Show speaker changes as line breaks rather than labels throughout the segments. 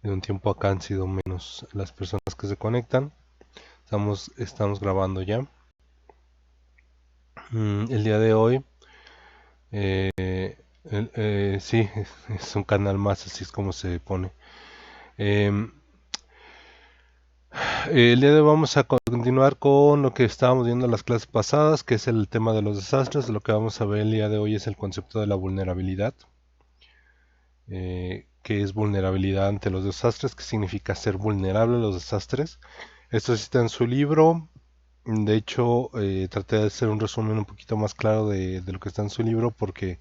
De un tiempo acá han sido menos las personas que se conectan. Estamos grabando ya. El día de hoy, eh, sí, es un canal más, así es como se pone. Em, el día de hoy vamos a continuar con lo que estábamos viendo en las clases pasadas, que es el tema de los desastres. Lo que vamos a ver el día de hoy es el concepto de la vulnerabilidad. ¿Qué es vulnerabilidad ante los desastres? ¿Qué significa ser vulnerable a los desastres? Esto sí está en su libro. De hecho, traté de hacer un resumen un poquito más claro de lo que está en su libro porque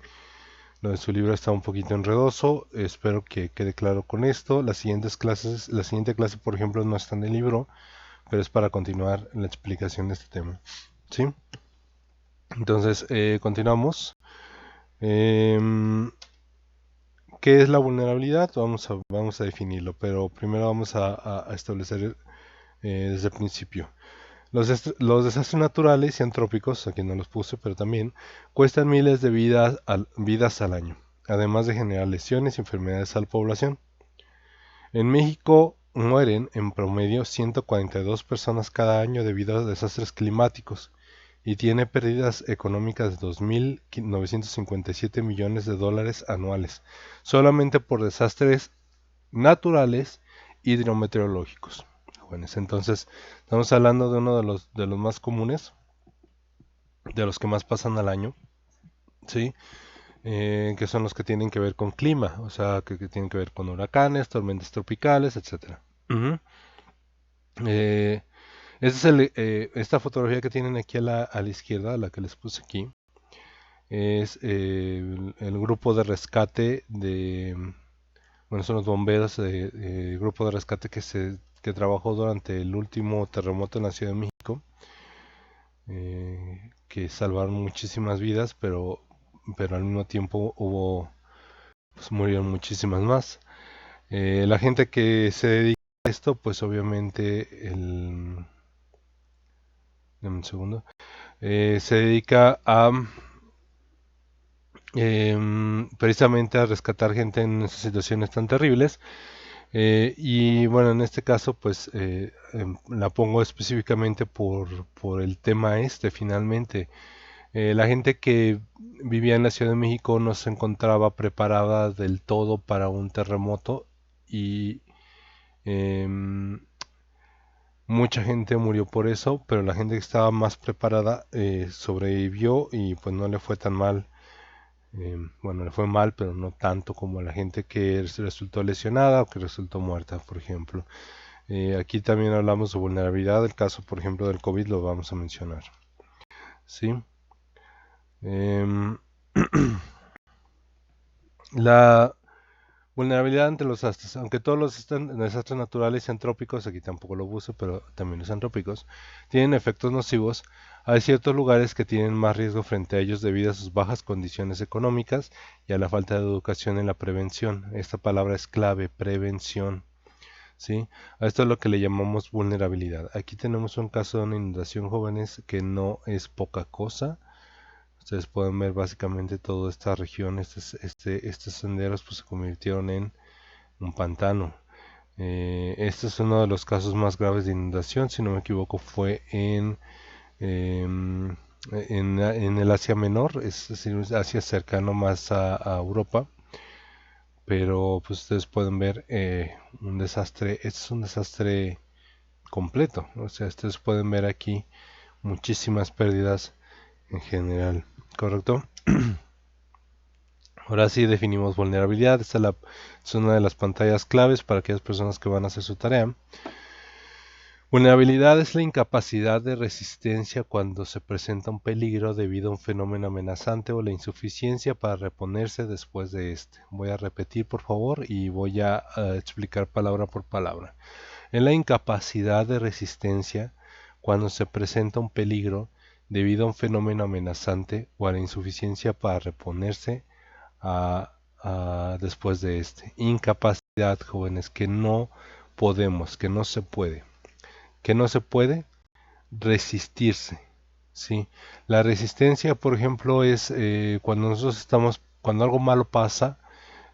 lo de su libro está un poquito enredoso. Espero que quede claro con esto. La siguiente clase, por ejemplo, no está en el libro, pero es para continuar la explicación de este tema. ¿Sí? Entonces, continuamos. Em, ¿Qué es la vulnerabilidad? Vamos a definirlo, pero primero vamos a establecer desde el principio. Los desastres naturales y antrópicos, aquí no los puse, pero también cuestan miles de vidas al año, además de generar lesiones y enfermedades a la población. En México mueren en promedio 142 personas cada año debido a desastres climáticos y tiene pérdidas económicas de 2.957 millones de dólares anuales, solamente por desastres naturales hidrometeorológicos. Jóvenes, entonces estamos hablando de uno de los más comunes, de los que más pasan al año, ¿sí? Que son los que tienen que ver con clima, o sea, que tienen que ver con huracanes, tormentas tropicales, etcétera. Ujú. Eh, esta fotografía que tienen aquí a la izquierda, la que les puse aquí, es el grupo de rescate bueno, son los bomberos del grupo de rescate que trabajó durante el último terremoto en la Ciudad de México, que salvaron muchísimas vidas, pero al mismo tiempo pues murieron muchísimas más. La gente que se dedica a esto, pues obviamente dame un segundo, se dedica a precisamente a rescatar gente en esas situaciones tan terribles. Y bueno, en este caso, pues la pongo específicamente por el tema este, finalmente. La gente que vivía en la Ciudad de México no se encontraba preparada del todo para un terremoto y em, mucha gente murió por eso, pero la gente que estaba más preparada sobrevivió y pues no le fue tan mal. Bueno, le fue mal, pero no tanto como a la gente que resultó lesionada o que resultó muerta, por ejemplo. Aquí también hablamos de vulnerabilidad. El caso, por ejemplo, del COVID lo vamos a mencionar. ¿Sí? Em, la vulnerabilidad ante los desastres. Aunque todos los desastres naturales y antrópicos, aquí tampoco lo puse, pero también los antrópicos, tienen efectos nocivos, hay ciertos lugares que tienen más riesgo frente a ellos debido a sus bajas condiciones económicas y a la falta de educación en la prevención. Esta palabra es clave, prevención. ¿Sí? A esto es lo que le llamamos vulnerabilidad. Aquí tenemos un caso de una inundación, jóvenes, que no es poca cosa. Ustedes pueden ver básicamente toda esta región, estos senderos pues se convirtieron en un pantano. Este es uno de los casos más graves de inundación, si no me equivoco fue em, en el Asia Menor, es decir, Asia cercano más a Europa, pero pues ustedes pueden ver un desastre, este es un desastre completo, o sea, ustedes pueden ver aquí muchísimas pérdidas en general, ¿correcto? Ahora sí definimos vulnerabilidad. Es una de las pantallas claves para aquellas personas que van a hacer su tarea. Vulnerabilidad es la incapacidad de resistencia cuando se presenta un peligro debido a un fenómeno amenazante o la insuficiencia para reponerse después de este. Voy a repetir por favor y voy a explicar palabra por palabra. Es la incapacidad de resistencia cuando se presenta un peligro debido a un fenómeno amenazante o a la insuficiencia para reponerse después de este. Incapacidad, jóvenes, que no podemos, que no se puede. Que no se puede resistirse. ¿Sí? La resistencia, por ejemplo, es cuando nosotros estamos, cuando algo malo pasa,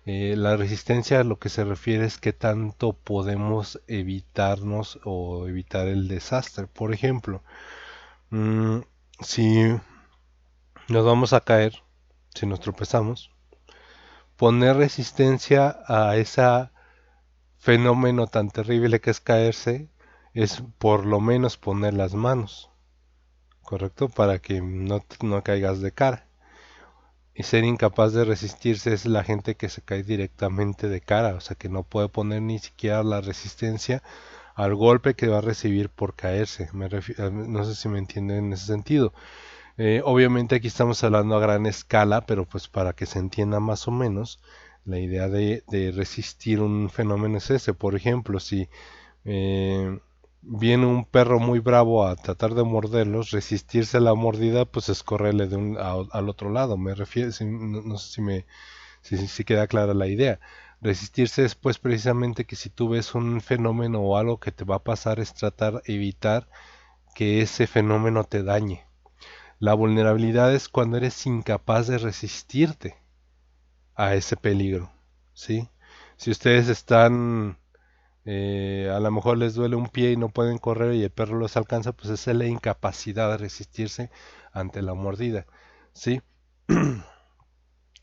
La resistencia a lo que se refiere es qué tanto podemos evitarnos o evitar el desastre. Por ejemplo, mm, si nos vamos a caer, si nos tropezamos, poner resistencia a ese fenómeno tan terrible que es caerse es por lo menos poner las manos, ¿correcto? Para que no caigas de cara. Y ser incapaz de resistirse es la gente que se cae directamente de cara, o sea que no puede poner ni siquiera la resistencia al golpe que va a recibir por caerse. No sé si me entienden en ese sentido. Obviamente aquí estamos hablando a gran escala, pero pues para que se entienda más o menos, la idea de resistir un fenómeno es ese. Por ejemplo, si eh, viene un perro muy bravo a tratar de morderlos, resistirse a la mordida, pues es correrle al otro lado. Me refiero, no sé si queda clara la idea. Resistirse es pues precisamente que si tú ves un fenómeno o algo que te va a pasar es tratar de evitar que ese fenómeno te dañe. La vulnerabilidad es cuando eres incapaz de resistirte a ese peligro, ¿sí? Si ustedes están, a lo mejor les duele un pie y no pueden correr y el perro los alcanza, pues esa es la incapacidad de resistirse ante la mordida, ¿sí?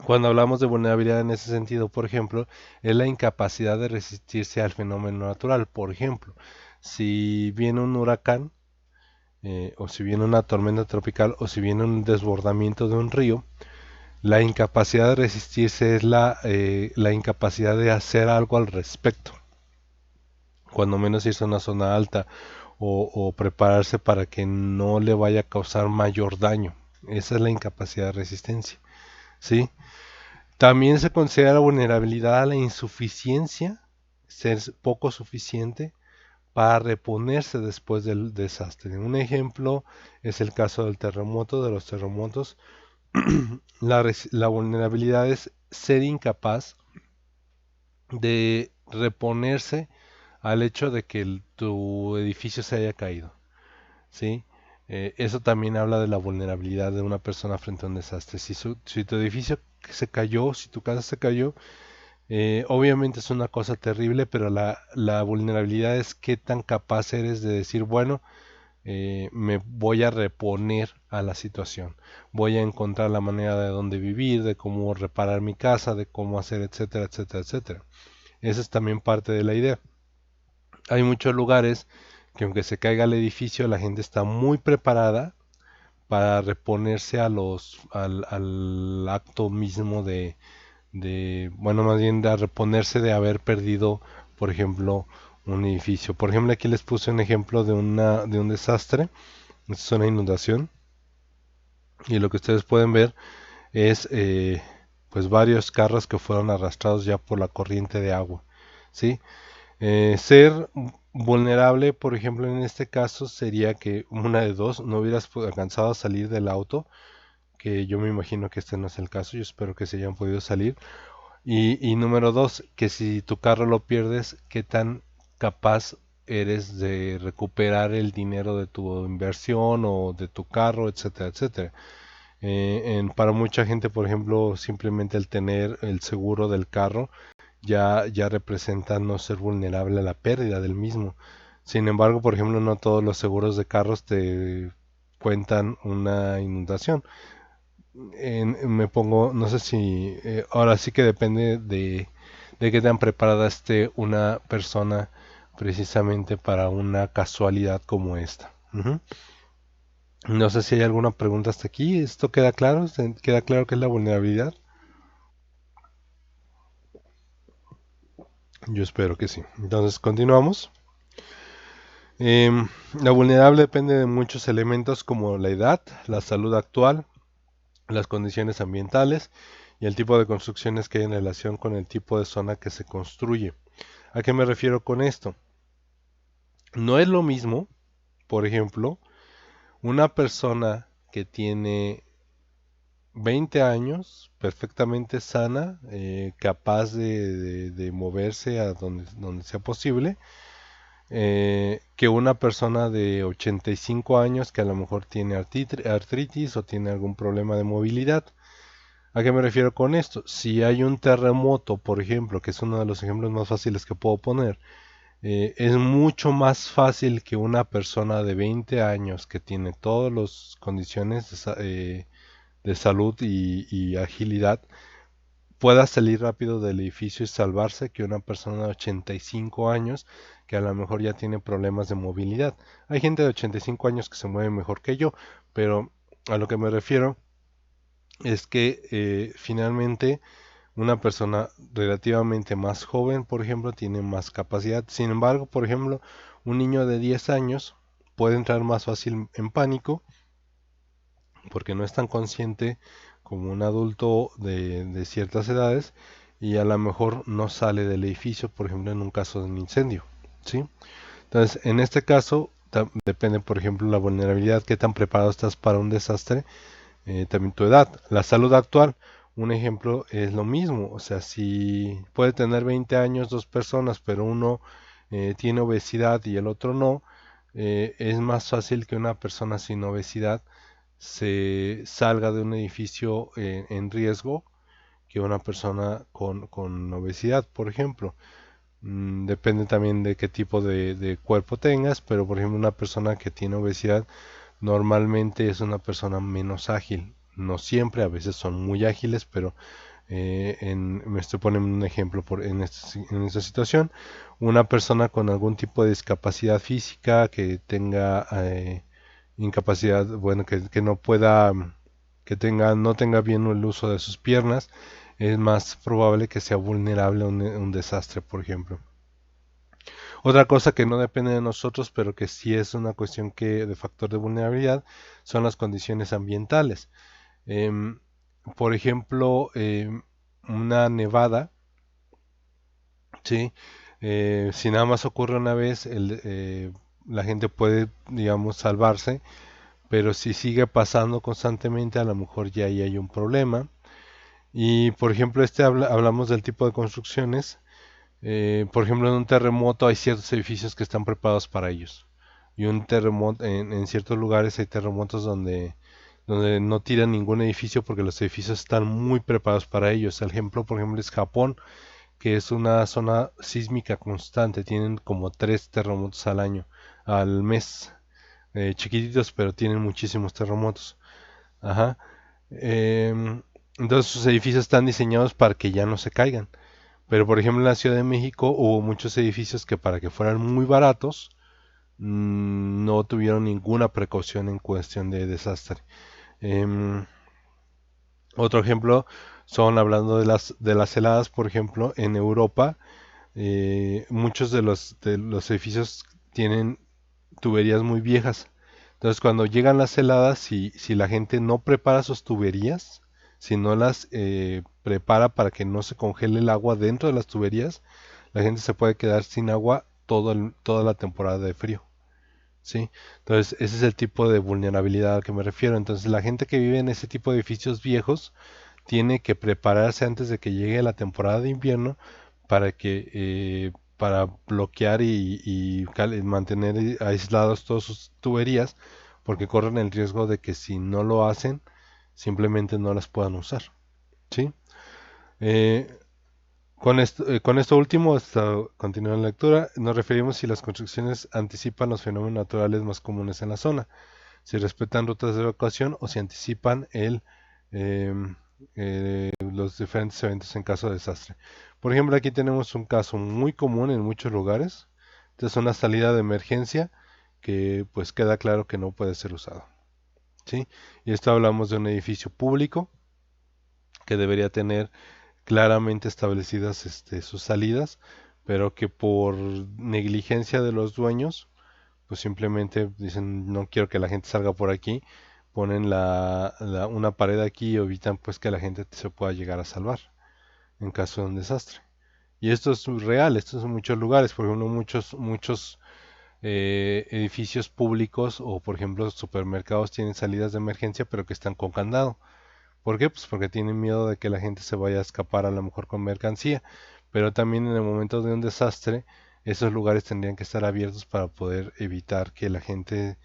Cuando hablamos de vulnerabilidad en ese sentido, por ejemplo, es la incapacidad de resistirse al fenómeno natural. Por ejemplo, si viene un huracán, o si viene una tormenta tropical, o si viene un desbordamiento de un río, la incapacidad de resistirse es la incapacidad de hacer algo al respecto. Cuando menos irse a una zona alta o prepararse para que no le vaya a causar mayor daño. Esa es la incapacidad de resistencia, ¿sí? También se considera vulnerabilidad a la insuficiencia, ser poco suficiente para reponerse después del desastre. Un ejemplo es el caso del terremoto, de los terremotos. La vulnerabilidad es ser incapaz de reponerse al hecho de que tu edificio se haya caído, ¿sí? Eso también habla de la vulnerabilidad de una persona frente a un desastre. Si tu edificio se cayó, si tu casa se cayó, obviamente es una cosa terrible, pero la vulnerabilidad es qué tan capaz eres de decir, bueno, me voy a reponer a la situación, voy a encontrar la manera de dónde vivir, de cómo reparar mi casa, de cómo hacer, etcétera, etcétera, etcétera. Esa es también parte de la idea. Hay muchos lugares que aunque se caiga el edificio, la gente está muy preparada para reponerse al acto mismo bueno, más bien de reponerse de haber perdido, por ejemplo, un edificio. Por ejemplo, aquí les puse un ejemplo de un desastre. Esta es una inundación y lo que ustedes pueden ver es pues varios carros que fueron arrastrados ya por la corriente de agua, ¿sí? Ser vulnerable, por ejemplo, en este caso sería que una de dos, no hubieras alcanzado a salir del auto, que yo me imagino que este no es el caso, yo espero que se hayan podido salir. Y número dos, que si tu carro lo pierdes, ¿qué tan capaz eres de recuperar el dinero de tu inversión o de tu carro, etcétera, etcétera? Para mucha gente, por ejemplo, simplemente el tener el seguro del carro ya representa no ser vulnerable a la pérdida del mismo. Sin embargo, por ejemplo, no todos los seguros de carros te cuentan una inundación. Me pongo, no sé si, ahora sí que depende de qué tan preparada esté una persona precisamente para una casualidad como esta. Ujú. No sé si hay alguna pregunta hasta aquí. ¿Esto queda claro? ¿Queda claro qué es la vulnerabilidad? Yo espero que sí. Entonces, continuamos. La vulnerable depende de muchos elementos como la edad, la salud actual, las condiciones ambientales y el tipo de construcciones que hay en relación con el tipo de zona que se construye. ¿A qué me refiero con esto? No es lo mismo, por ejemplo, una persona que tiene 20 años, perfectamente sana, capaz de moverse a donde sea posible, que una persona de 85 años que a lo mejor tiene artritis o tiene algún problema de movilidad. ¿A qué me refiero con esto? Si hay un terremoto, por ejemplo, que es uno de los ejemplos más fáciles que puedo poner, es mucho más fácil que una persona de 20 años que tiene todas las condiciones de salud y agilidad pueda salir rápido del edificio y salvarse que una persona de 85 años que a lo mejor ya tiene problemas de movilidad. Hay gente de 85 años que se mueve mejor que yo, pero a lo que me refiero es que finalmente una persona relativamente más joven, por ejemplo, tiene más capacidad. Sin embargo, por ejemplo, un niño de 10 años puede entrar más fácil en pánico porque no es tan consciente como un adulto de ciertas edades y a lo mejor no sale del edificio, por ejemplo, en un caso de un incendio, ¿sí? Entonces, en este caso, depende, por ejemplo, la vulnerabilidad, qué tan preparado estás para un desastre, también tu edad. La salud actual, un ejemplo es lo mismo, o sea, si puede tener 20 años dos personas, pero uno tiene obesidad y el otro no, es más fácil que una persona sin obesidad se salga de un edificio en riesgo que una persona con obesidad, por ejemplo. Depende también de qué tipo de cuerpo tengas, pero por ejemplo una persona que tiene obesidad normalmente es una persona menos ágil. No siempre, a veces son muy ágiles, pero me estoy poniendo un ejemplo en esta situación. Una persona con algún tipo de discapacidad física que tenga incapacidad, bueno, que no pueda, no tenga bien el uso de sus piernas, es más probable que sea vulnerable a un desastre, por ejemplo. Otra cosa que no depende de nosotros, pero que sí es una cuestión de factor de vulnerabilidad, son las condiciones ambientales. Em, por ejemplo, una nevada, ¿sí? Si nada más ocurre una vez, la gente puede, digamos, salvarse, pero si sigue pasando constantemente, a lo mejor ya ahí hay un problema. Y por ejemplo, hablamos del tipo de construcciones. Por ejemplo, en un terremoto hay ciertos edificios que están preparados para ellos. Y un terremoto, en ciertos lugares hay terremotos donde no tiran ningún edificio porque los edificios están muy preparados para ellos. El ejemplo, por ejemplo, es Japón, que es una zona sísmica constante. Tienen como 3 terremotos al mes. Chiquititos, pero tienen muchísimos terremotos. Ajá. Entonces sus edificios están diseñados para que ya no se caigan. Pero por ejemplo en la Ciudad de México hubo muchos edificios que para que fueran muy baratos no tuvieron ninguna precaución en cuestión de desastre. Em, Otro ejemplo son hablando de las heladas, por ejemplo, en Europa, muchos de los edificios tienen tuberías muy viejas. Entonces, cuando llegan las heladas, si la gente no prepara sus tuberías, si no las prepara para que no se congele el agua dentro de las tuberías, la gente se puede quedar sin agua toda la temporada de frío. ¿Sí? Entonces, ese es el tipo de vulnerabilidad al que me refiero. Entonces, la gente que vive en ese tipo de edificios viejos tiene que prepararse antes de que llegue la temporada de invierno para bloquear y mantener aislados todas sus tuberías, porque corren el riesgo de que si no lo hacen, simplemente no las puedan usar, ¿sí? Eh, con esto último, hasta continuar la lectura, nos referimos si las construcciones anticipan los fenómenos naturales más comunes en la zona, si respetan rutas de evacuación o si anticipan em, los diferentes eventos en caso de desastre. Por ejemplo, aquí tenemos un caso muy común en muchos lugares. Esta es una salida de emergencia que pues queda claro que no puede ser usado, ¿sí? Y esto hablamos de un edificio público que debería tener claramente establecidas sus salidas, pero que por negligencia de los dueños pues simplemente dicen no quiero que la gente salga por aquí, ponen una pared aquí y evitan pues que la gente se pueda llegar a salvar en caso de un desastre. Y esto es real, esto es en muchos lugares, por ejemplo muchos edificios públicos o por ejemplo supermercados tienen salidas de emergencia pero que están con candado. ¿Por qué? Pues porque tienen miedo de que la gente se vaya a escapar a lo mejor con mercancía, pero también en el momento de un desastre esos lugares tendrían que estar abiertos para poder evitar que la gente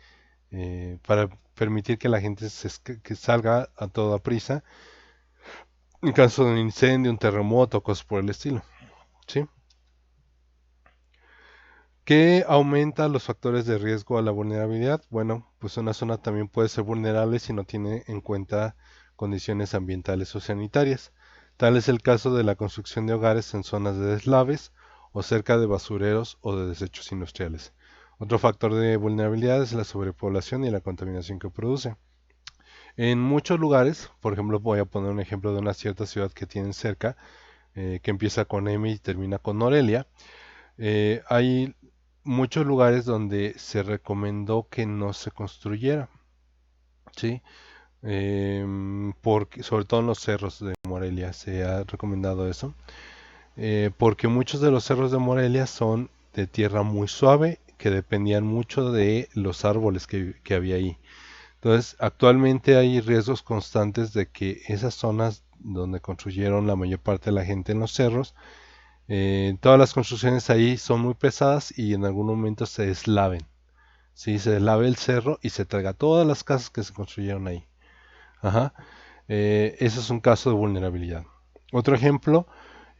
para permitir que la gente que salga a toda prisa en caso de un incendio, un terremoto, cosas por el estilo, ¿sí? ¿Qué aumenta los factores de riesgo a la vulnerabilidad? Bueno, pues una zona también puede ser vulnerable si no tiene en cuenta condiciones ambientales o sanitarias. Tal es el caso de la construcción de hogares en zonas de deslaves o cerca de basureros o de desechos industriales. Otro factor de vulnerabilidad es la sobrepoblación y la contaminación que produce. En muchos lugares, por ejemplo, voy a poner un ejemplo de una cierta ciudad que tienen cerca, que empieza con M y termina con Morelia. Hay muchos lugares donde se recomendó que no se construyera, ¿sí? Porque, sobre todo en los cerros de Morelia se ha recomendado eso, porque muchos de los cerros de Morelia son de tierra muy suave, que dependían mucho de los árboles que había ahí. Entonces, actualmente hay riesgos constantes de que esas zonas donde construyeron la mayor parte de la gente en los cerros, todas las construcciones ahí son muy pesadas y en algún momento se deslaven. Sí, se deslave el cerro y se traiga todas las casas que se construyeron ahí. Ajá. Eso es un caso de vulnerabilidad. Otro ejemplo,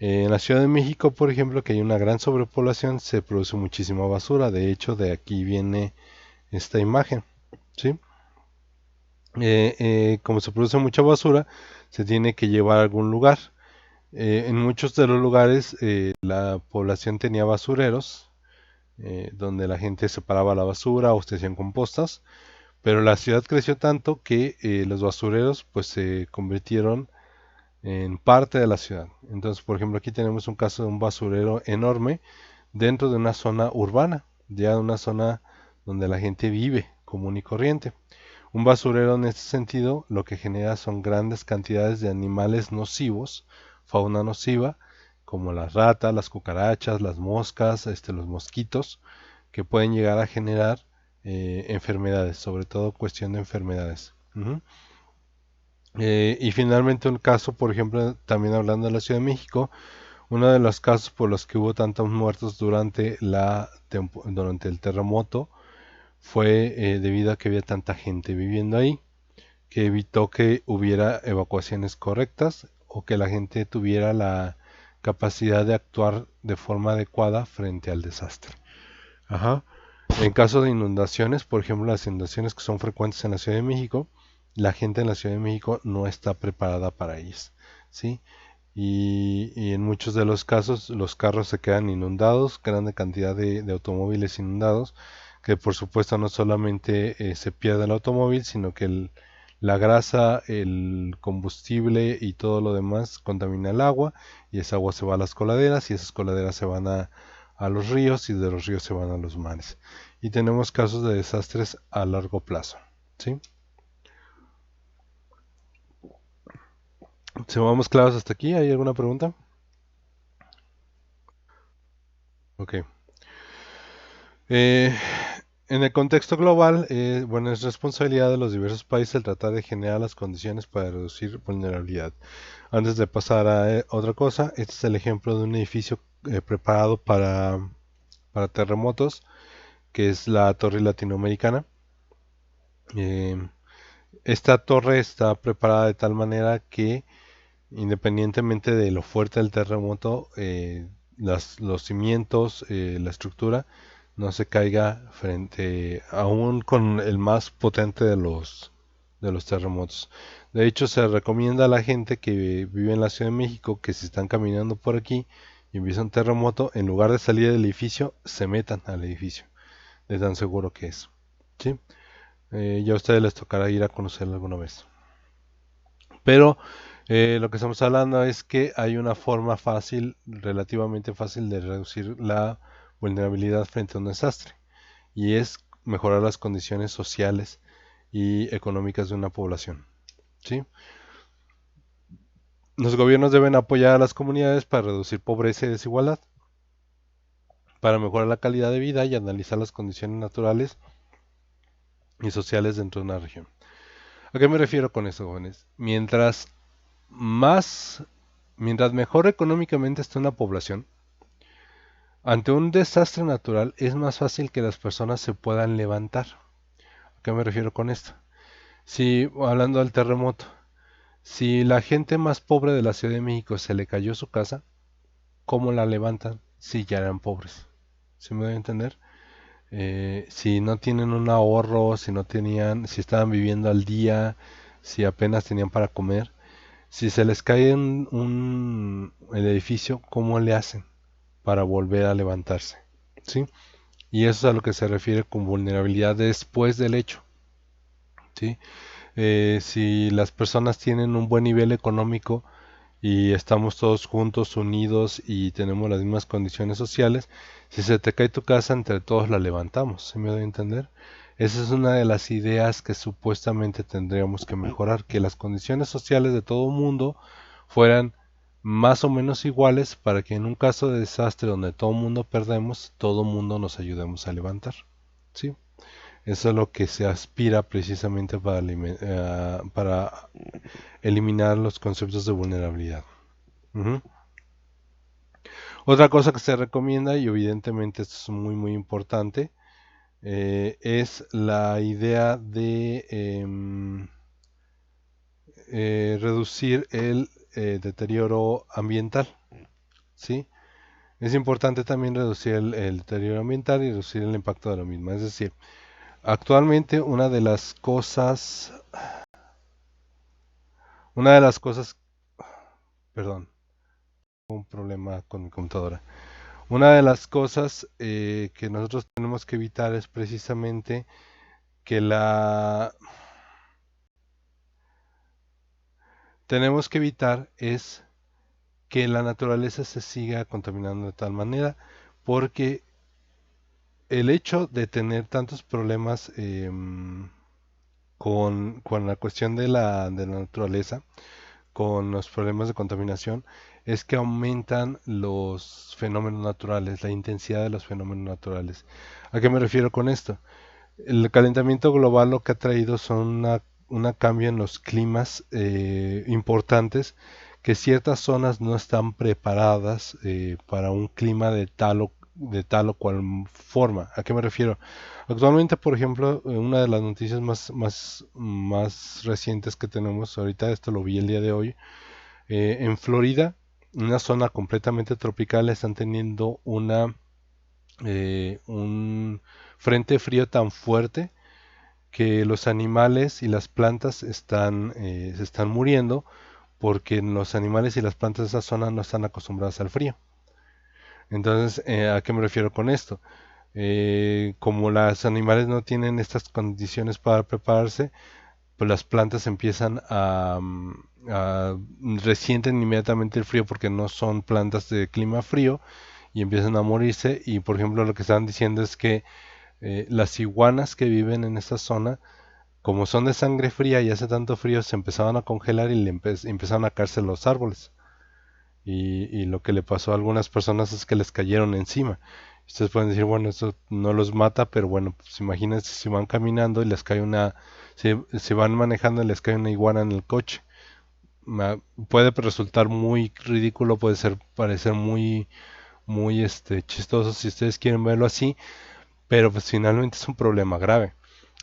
en la Ciudad de México, por ejemplo, que hay una gran sobrepoblación, se produce muchísima basura. De hecho, de aquí viene esta imagen. ¿Sí? Como se produce mucha basura, se tiene que llevar a algún lugar. En muchos de los lugares la población tenía basureros, donde la gente separaba la basura o se hacían compostas, pero la ciudad creció tanto que los basureros pues se convirtieron en parte de la ciudad. Entonces, por ejemplo, aquí tenemos un caso de un basurero enorme dentro de una zona urbana, ya una zona donde la gente vive común y corriente. Un basurero en este sentido lo que genera son grandes cantidades de animales nocivos, fauna nociva, como las ratas, las cucarachas, las moscas, los mosquitos, que pueden llegar a generar enfermedades, sobre todo cuestión de enfermedades. Y finalmente un caso, por ejemplo, también hablando de la Ciudad de México, uno de los casos por los que hubo tantos muertos durante el terremoto fue debido a que había tanta gente viviendo ahí, que evitó que hubiera evacuaciones correctas o que la gente tuviera la capacidad de actuar de forma adecuada frente al desastre. Ajá. En caso de inundaciones, por ejemplo, las inundaciones que son frecuentes en la Ciudad de México, la gente en la Ciudad de México no está preparada para ellas, ¿sí? Y en muchos de los casos los carros se quedan inundados, grande cantidad de automóviles inundados, que por supuesto no solamente se pierde el automóvil, sino que la grasa, el combustible y todo lo demás contamina el agua y esa agua se va a las coladeras y esas coladeras se van a los ríos y de los ríos se van a los mares. Y tenemos casos de desastres a largo plazo, ¿sí? ¿Se vamos claros hasta aquí? ¿Hay alguna pregunta? Ok. Eh, en el contexto global, bueno, es responsabilidad de los diversos países el tratar de generar las condiciones para reducir vulnerabilidad. Antes de pasar a otra cosa, este es el ejemplo de un edificio preparado para terremotos, que es la Torre Latinoamericana. Eh, Esta torre está preparada de tal manera que, independientemente de lo fuerte del terremoto, los cimientos, la estructura, no se caiga frente, aún con el más potente de los terremotos. De hecho, se recomienda a la gente que vive en la Ciudad de México que si están caminando por aquí y empieza un terremoto, en lugar de salir del edificio, se metan al edificio, de tan seguro que es. ¿Sí? Ya a ustedes les tocará ir a conocerlo alguna vez. Pero lo que estamos hablando es que hay una forma fácil, relativamente fácil, de reducir la vulnerabilidad frente a un desastre, y es mejorar las condiciones sociales y económicas de una población. ¿Sí? Los gobiernos deben apoyar a las comunidades para reducir pobreza y desigualdad, para mejorar la calidad de vida y analizar las condiciones naturales y sociales dentro de una región. ¿A qué me refiero con eso, jóvenes? Más, mientras mejor económicamente esté una población, ante un desastre natural es más fácil que las personas se puedan levantar. ¿A qué me refiero con esto? Si, hablando del terremoto, Si la gente más pobre de la Ciudad de México se le cayó su casa, ¿cómo la levantan si ya eran pobres? ¿Se me debe entender? Si no tienen un ahorro, si no tenían, si estaban viviendo al día, si apenas tenían para comer, si se les cae el edificio, ¿cómo le hacen para volver a levantarse? ¿Sí? Y eso es a lo que se refiere con vulnerabilidad después del hecho. ¿Sí? Si las personas tienen un buen nivel económico y estamos todos juntos, unidos y tenemos las mismas condiciones sociales, si se te cae tu casa, entre todos la levantamos, ¿se me da a entender? Esa es una de las ideas que supuestamente tendríamos que mejorar, que las condiciones sociales de todo el mundo fueran más o menos iguales para que en un caso de desastre donde todo el mundo perdemos, todo el mundo nos ayudemos a levantar, ¿sí? Eso es lo que se aspira precisamente para eliminar los conceptos de vulnerabilidad. Ujú. Otra cosa que se recomienda, y evidentemente esto es muy muy importante, es la idea de reducir el deterioro ambiental, ¿sí? Es importante también reducir el deterioro ambiental y reducir el impacto de lo mismo. Es decir, actualmente una de las cosas, perdón, un problema con mi computadora. Una de las cosas que nosotros tenemos que evitar es precisamente que tenemos que evitar es que la naturaleza se siga contaminando de tal manera, porque el hecho de tener tantos problemas con la cuestión de la naturaleza, con los problemas de contaminación, es que aumentan los fenómenos naturales, la intensidad de los fenómenos naturales. ¿A qué me refiero con esto? El calentamiento global lo que ha traído son una cambio en los climas importantes, que ciertas zonas no están preparadas para un clima de tal o cual forma. ¿A qué me refiero? Actualmente, por ejemplo, una de las noticias más recientes que tenemos ahorita, esto lo vi el día de hoy, en Florida, una zona completamente tropical, están teniendo un frente frío tan fuerte que los animales y las plantas se están muriendo porque los animales y las plantas de esa zona no están acostumbradas al frío. Entonces, ¿a qué me refiero con esto? Como los animales no tienen estas condiciones para prepararse, pues las plantas empiezan resienten inmediatamente el frío porque no son plantas de clima frío y empiezan a morirse. Y por ejemplo, lo que están diciendo es que las iguanas que viven en esta zona, como son de sangre fría y hace tanto frío, se empezaban a congelar y empezaron a caerse los árboles. Y lo que le pasó a algunas personas es que les cayeron encima. Ustedes pueden decir, bueno, eso no los mata, pero bueno, pues imagínense si van caminando y les cae si van manejando y les cae una iguana en el coche. Puede resultar muy ridículo, parecer muy, muy chistoso si ustedes quieren verlo así, pero pues finalmente es un problema grave.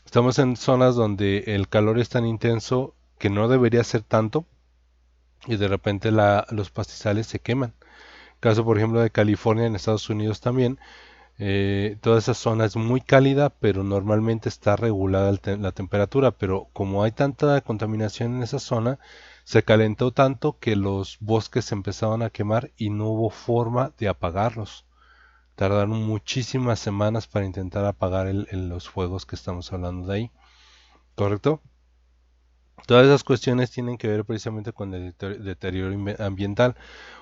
Estamos en zonas donde el calor es tan intenso que no debería ser tanto y de repente los pastizales se queman. Caso por ejemplo de California en Estados Unidos también, toda esa zona es muy cálida, pero normalmente está regulada la temperatura, pero como hay tanta contaminación en esa zona, se calentó tanto que los bosques se empezaron a quemar y no hubo forma de apagarlos. Tardaron muchísimas semanas para intentar apagar los fuegos que estamos hablando de ahí, ¿correcto? Todas esas cuestiones tienen que ver precisamente con el deterioro ambiental.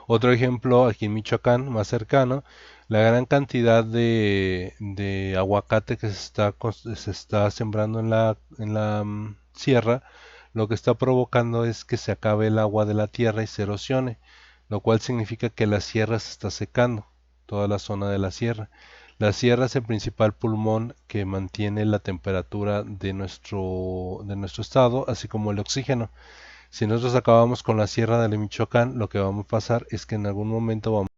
Otro ejemplo, aquí en Michoacán, más cercano, la gran cantidad de aguacate que se está sembrando en la sierra, lo que está provocando es que se acabe el agua de la tierra y se erosione, lo cual significa que la sierra se está secando, toda la zona de la sierra. La sierra es el principal pulmón que mantiene la temperatura de nuestro estado, así como el oxígeno. Si nosotros acabamos con la sierra de Michoacán, lo que vamos a pasar es que en algún momento vamos